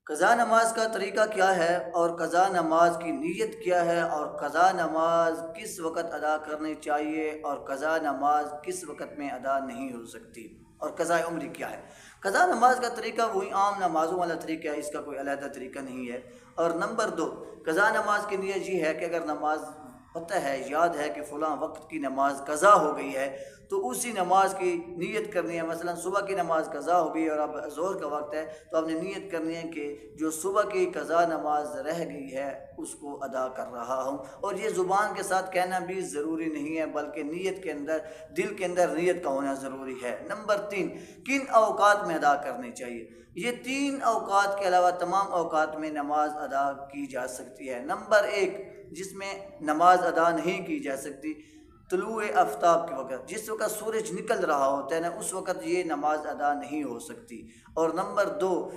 قضا نماز کا طریقہ کیا ہے اور قضا نماز کی نیت کیا ہے اور قضا نماز کس وقت ادا کرنی چاہیے اور قضا نماز کس وقت میں ادا نہیں ہو سکتی اور قضا عمری کیا ہے۔ قضا نماز کا طریقہ وہی عام نمازوں والا طریقہ ہے، اس کا کوئی علیحدہ طریقہ نہیں ہے۔ اور نمبر دو، قضا نماز کی نیت یہ ہے کہ اگر نماز پتہ ہے، یاد ہے کہ فلاں وقت کی نماز قضا ہو گئی ہے تو اسی نماز کی نیت کرنی ہے۔ مثلا صبح کی نماز قضا ہو گئی اور اب ظہر کا وقت ہے تو آپ نے نیت کرنی ہے کہ جو صبح کی قضا نماز رہ گئی ہے اس کو ادا کر رہا ہوں۔ اور یہ زبان کے ساتھ کہنا بھی ضروری نہیں ہے، بلکہ نیت کے اندر، دل کے اندر نیت کا ہونا ضروری ہے۔ نمبر تین، کن اوقات میں ادا کرنی چاہیے؟ یہ تین اوقات کے علاوہ تمام اوقات میں نماز ادا کی جا سکتی ہے۔ نمبر ایک، جس میں نماز ادا نہیں کی جا سکتی، طلوع آفتاب کے وقت، جس وقت سورج نکل رہا ہوتا ہے نا، اس وقت یہ نماز ادا نہیں ہو سکتی۔ اور نمبر دو،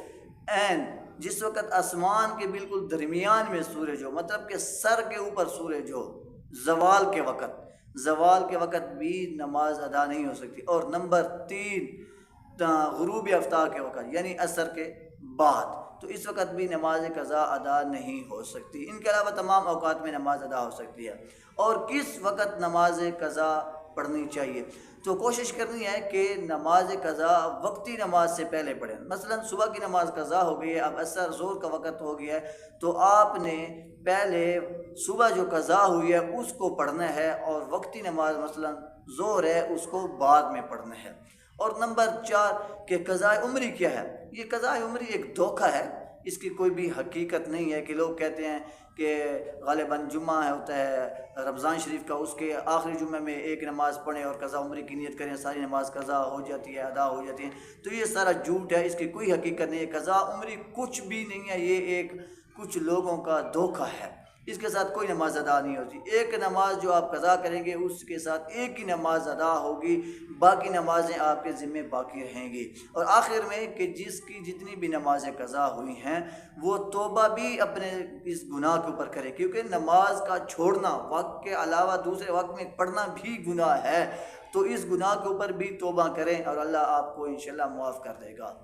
عین، جس وقت آسمان کے بالکل درمیان میں سورج ہو، مطلب کہ سر کے اوپر سورج ہو، زوال کے وقت، زوال کے وقت بھی نماز ادا نہیں ہو سکتی۔ اور نمبر تین، غروب آفتاب کے وقت یعنی عصر کے بعد، تو اس وقت بھی نماز قضا ادا نہیں ہو سکتی۔ ان کے علاوہ تمام اوقات میں نماز ادا ہو سکتی ہے۔ اور کس وقت نماز قضا پڑھنی چاہیے؟ تو کوشش کرنی ہے کہ نماز قضا وقتی نماز سے پہلے پڑھیں۔ مثلا صبح کی نماز قضا ہو گئی ہے، اب عصر ظہر کا وقت ہو گیا ہے، تو آپ نے پہلے صبح جو قضا ہوئی ہے اس کو پڑھنا ہے، اور وقتی نماز مثلا ظہر ہے اس کو بعد میں پڑھنا ہے۔ اور نمبر چار کہ قضاء عمری کیا ہے؟ یہ قضاء عمری ایک دھوکہ ہے، اس کی کوئی بھی حقیقت نہیں ہے۔ کہ لوگ کہتے ہیں کہ غالباً جمعہ ہوتا ہے رمضان شریف کا، اس کے آخری جمعہ میں ایک نماز پڑھیں اور قضاء عمری کی نیت کریں، ساری نماز قضا ہو جاتی ہے، ادا ہو جاتی ہے۔ تو یہ سارا جھوٹ ہے، اس کی کوئی حقیقت نہیں ہے۔ قضاء عمری کچھ بھی نہیں ہے، یہ ایک کچھ لوگوں کا دھوکہ ہے۔ اس کے ساتھ کوئی نماز ادا نہیں ہوتی۔ ایک نماز جو آپ قضا کریں گے اس کے ساتھ ایک ہی نماز ادا ہوگی، باقی نمازیں آپ کے ذمے باقی رہیں گی۔ اور آخر میں کہ جس کی جتنی بھی نمازیں قضا ہوئی ہیں وہ توبہ بھی اپنے اس گناہ کے اوپر کرے، کیونکہ نماز کا چھوڑنا وقت کے علاوہ دوسرے وقت میں پڑھنا بھی گناہ ہے، تو اس گناہ کے اوپر بھی توبہ کریں اور اللہ آپ کو انشاءاللہ معاف کر دے گا۔